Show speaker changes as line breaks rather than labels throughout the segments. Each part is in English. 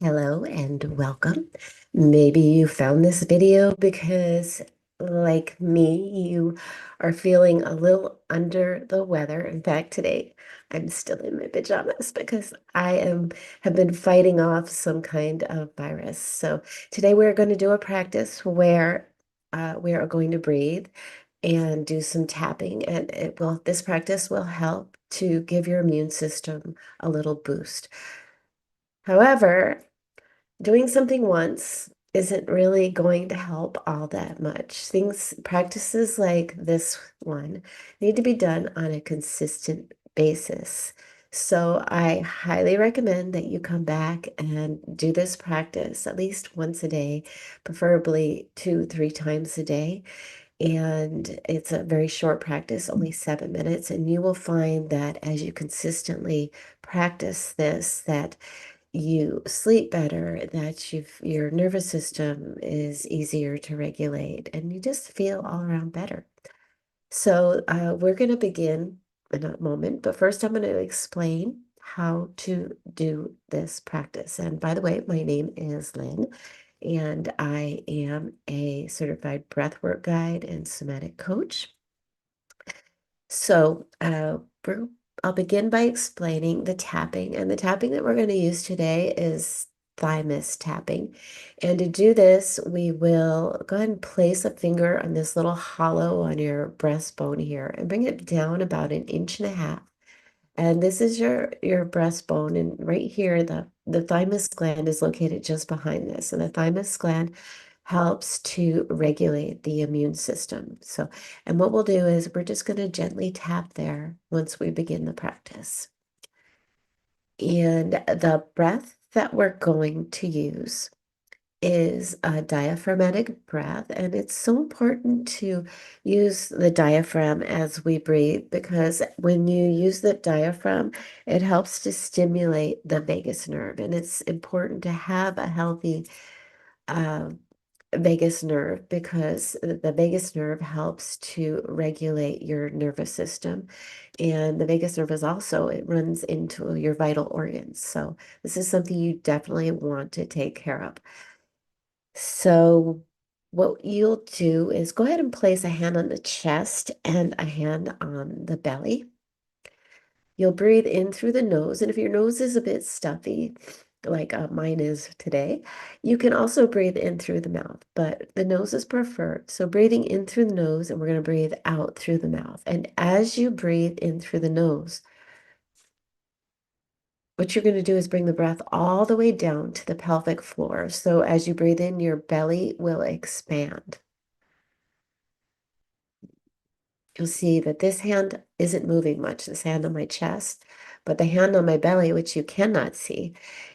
Hello and welcome. Maybe you found this video because, like me, you are feeling a little under the weather. In fact, today I'm still in my pajamas because have been fighting off some kind of virus. So today we're going to do a practice where we are going to breathe and do some tapping, and this practice will help to give your immune system a little boost. However, doing something once isn't really going to help all that much. Practices like this one need to be done on a consistent basis. So I highly recommend that you come back and do this practice at least once a day, preferably 2, 3 times a day. And it's a very short practice, only 7 minutes. And you will find that as you consistently practice this, that you sleep better, that your nervous system is easier to regulate, and you just feel all around better. So we're going to begin in a moment, but first I'm going to explain how to do this practice. And by the way, my name is Lynn, and I am a certified breathwork guide and somatic coach. So I'll begin by explaining the tapping. And the tapping that we're going to use today is thymus tapping. And to do this, we will go ahead and place a finger on this little hollow on your breastbone here and bring it down about 1.5 inches. And this is your breastbone. And right here, the thymus gland is located just behind this. And the thymus gland helps to regulate the immune system. So, and what we'll do is we're just going to gently tap there once we begin the practice. And the breath that we're going to use is a diaphragmatic breath, and it's so important to use the diaphragm as we breathe because when you use the diaphragm, it helps to stimulate the vagus nerve, and it's important to have a healthy uh, vagus nerve because the vagus nerve helps to regulate your nervous system, and the vagus nerve is also, it runs into your vital organs. So this is something you definitely want to take care of. So what you'll do is go ahead and place a hand on the chest and a hand on the belly. You'll breathe in through the nose, and if your nose is a bit stuffy, like mine is today, you can also breathe in through the mouth, but the nose is preferred. So breathing in through the nose, and we're going to breathe out through the mouth. And as you breathe in through the nose, what you're going to do is bring the breath all the way down to the pelvic floor. So as you breathe in, your belly will expand. You'll see that this hand isn't moving much, this hand on my chest, but the hand on my belly, which you cannot see,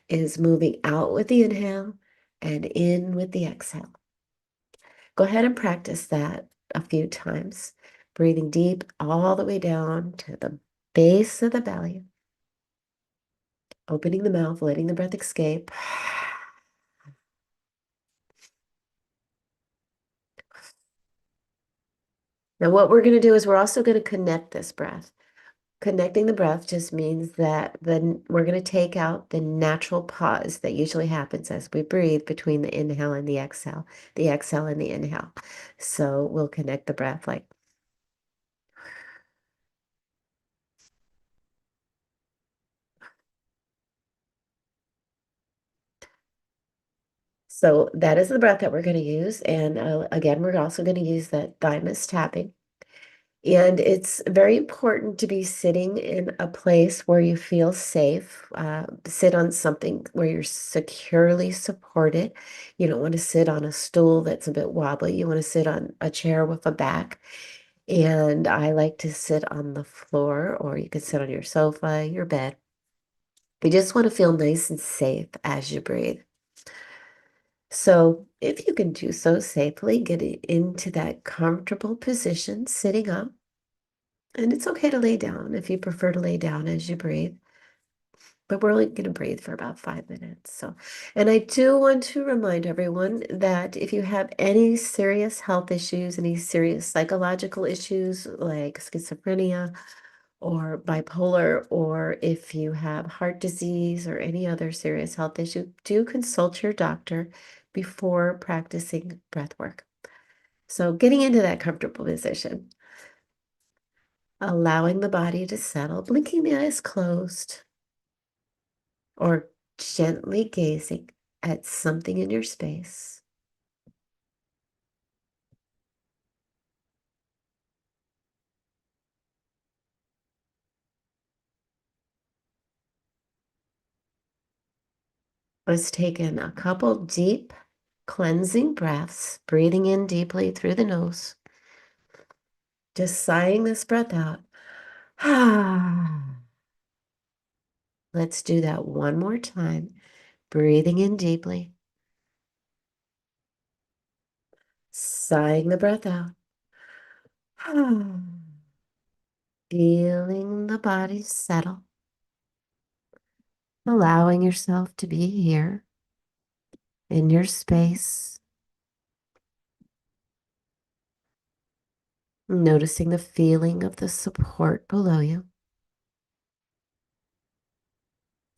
is moving out with the inhale and in with the exhale. Go ahead and practice that a few times, breathing deep all the way down to the base of the belly, opening the mouth, letting the breath escape. Now, what we're going to do is we're also going to connect this breath. Connecting the breath just means that then we're going to take out the natural pause that usually happens as we breathe between the inhale and the exhale and the inhale. So we'll connect the breath like. So that is the breath that we're going to use. And again, we're also going to use that thymus tapping. And it's very important to be sitting in a place where you feel safe. Sit on something where you're securely supported. You don't want to sit on a stool that's a bit wobbly. You want to sit on a chair with a back. And I like to sit on the floor, or you can sit on your sofa, your bed. You just want to feel nice and safe as you breathe. So if you can do so safely, get into that comfortable position, sitting up. And it's okay to lay down if you prefer to lay down as you breathe, but we're only going to breathe for about 5 minutes. So, and I do want to remind everyone that if you have any serious health issues, any serious psychological issues like schizophrenia or bipolar, or if you have heart disease or any other serious health issue, do consult your doctor before practicing breath work. So getting into that comfortable position, allowing the body to settle, blinking the eyes closed, or gently gazing at something in your space. Let's take in a couple deep cleansing breaths, breathing in deeply through the nose, just sighing this breath out. Let's do that one more time, breathing in deeply, sighing the breath out. Feeling the body settle, allowing yourself to be here in your space, noticing the feeling of the support below you,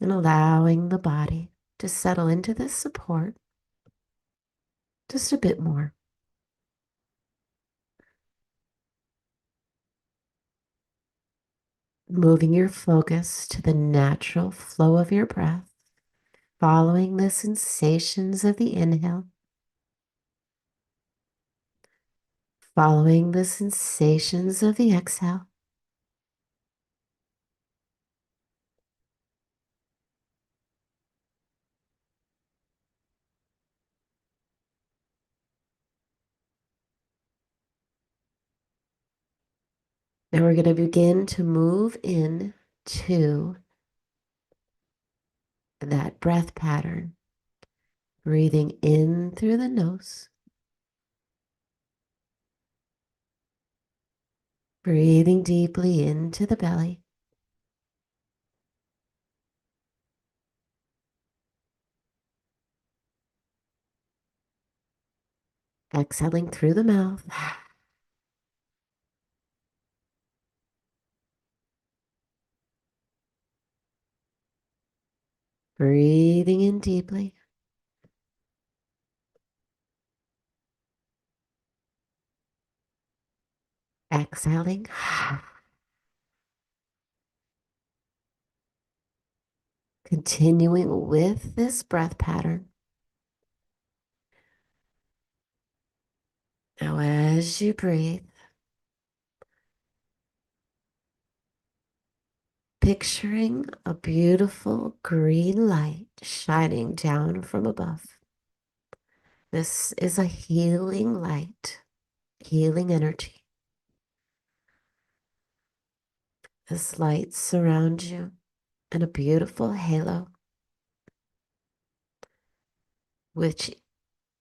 and allowing the body to settle into this support just a bit more. Moving your focus to the natural flow of your breath, following the sensations of the inhale, following the sensations of the exhale. Now we're going to begin to move in to that breath pattern, breathing in through the nose, breathing deeply into the belly, exhaling through the mouth, breathing in deeply, exhaling, continuing with this breath pattern. Now, as you breathe, picturing a beautiful green light shining down from above. This is a healing light, healing energy. This light surrounds you in a beautiful halo, which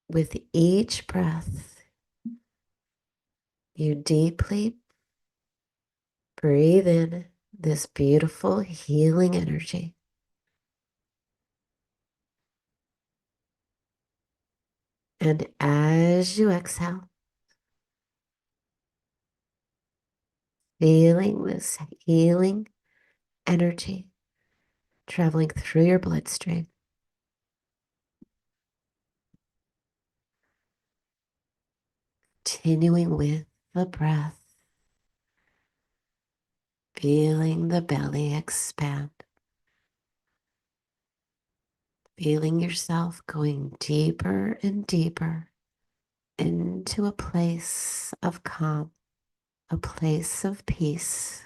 with each breath, you deeply breathe in this beautiful healing energy. And as you exhale, feeling this healing energy traveling through your bloodstream, continuing with the breath, feeling the belly expand, feeling yourself going deeper and deeper into a place of calm, a place of peace.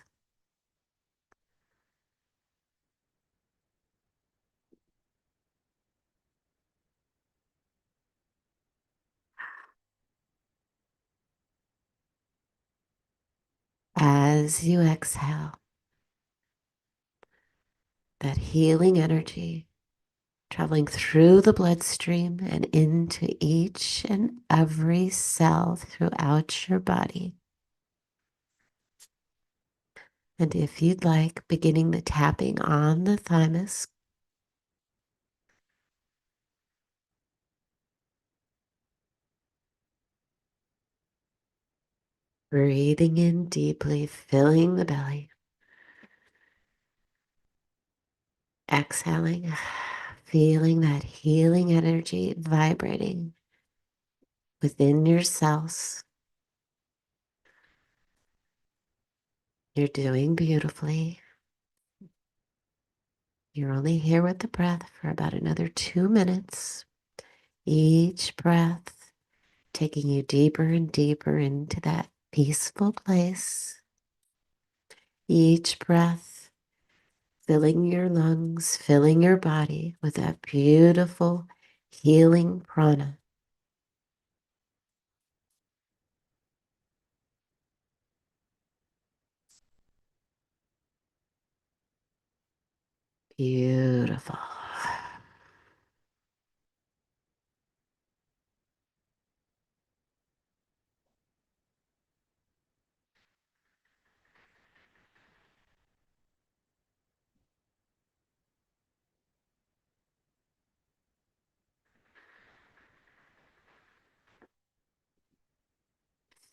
As you exhale, that healing energy traveling through the bloodstream and into each and every cell throughout your body. And if you'd like, beginning the tapping on the thymus, breathing in deeply, filling the belly, Exhaling, feeling that healing energy vibrating within your cells. You're doing beautifully. You're only here with the breath for about another 2 minutes. Each breath taking you deeper and deeper into that peaceful place. Each breath filling your lungs, filling your body with that beautiful healing prana. Beautiful.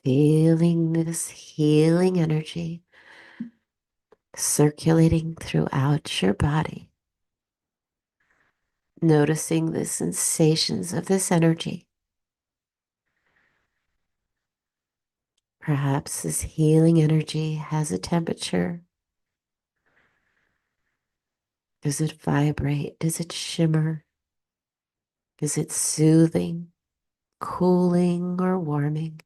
Feeling this healing energy circulating throughout your body. Noticing the sensations of this energy. Perhaps this healing energy has a temperature. Does it vibrate? Does it shimmer? Is it soothing, cooling, or warming?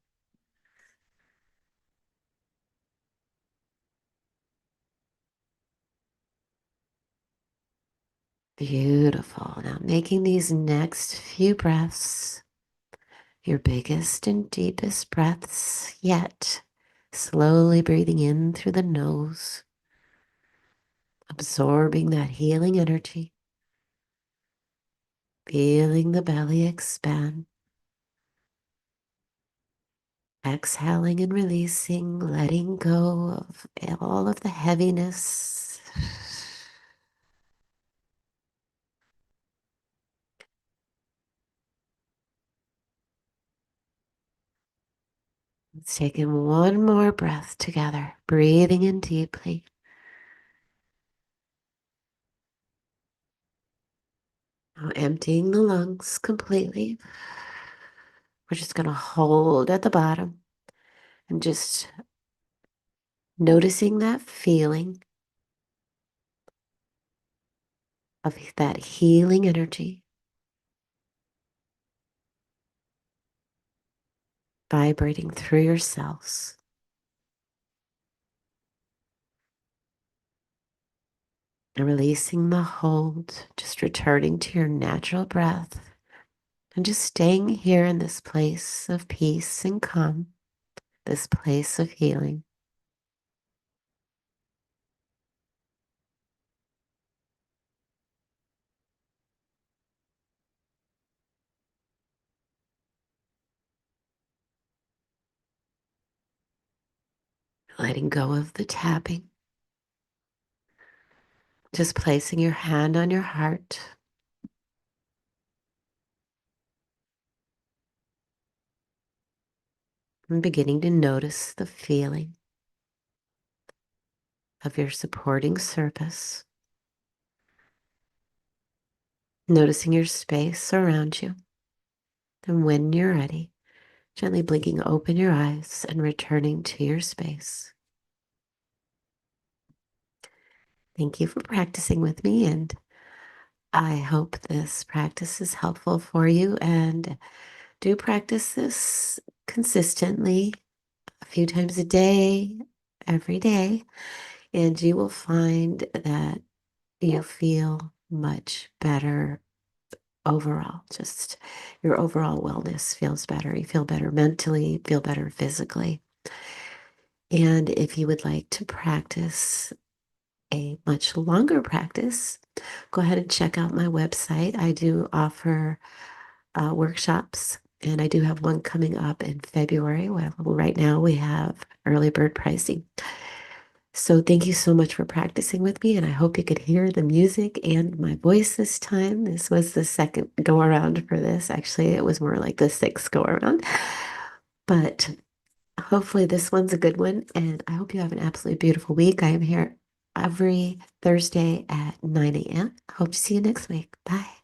Beautiful. Now making these next few breaths your biggest and deepest breaths yet. Slowly breathing in through the nose, absorbing that healing energy, feeling the belly expand, exhaling and releasing, letting go of all of the heaviness. Let's take in one more breath together, breathing in deeply. Now emptying the lungs completely. We're just going to hold at the bottom and just noticing that feeling of that healing energy vibrating through your cells and releasing the hold, just returning to your natural breath and just staying here in this place of peace and calm, this place of healing. Letting go of the tapping, just placing your hand on your heart. And beginning to notice the feeling of your supporting surface. Noticing your space around you. And when you're ready, gently blinking open your eyes and returning to your space. Thank you for practicing with me, and I hope this practice is helpful for you. And do practice this consistently, a few times a day, every day, and you will find that you feel much better overall. Just your overall wellness feels better. You feel better mentally, feel better physically. And if you would like to practice a much longer practice, go ahead and check out my website. I do offer workshops, and I do have one coming up in February. Well, right now we have early bird pricing. So thank you so much for practicing with me, and I hope you could hear the music and my voice this time. This was the second go around for this. Actually, it was more like the sixth go around. But hopefully this one's a good one, and I hope you have an absolutely beautiful week. I am here every Thursday at 9 a.m. Hope to see you next week. Bye.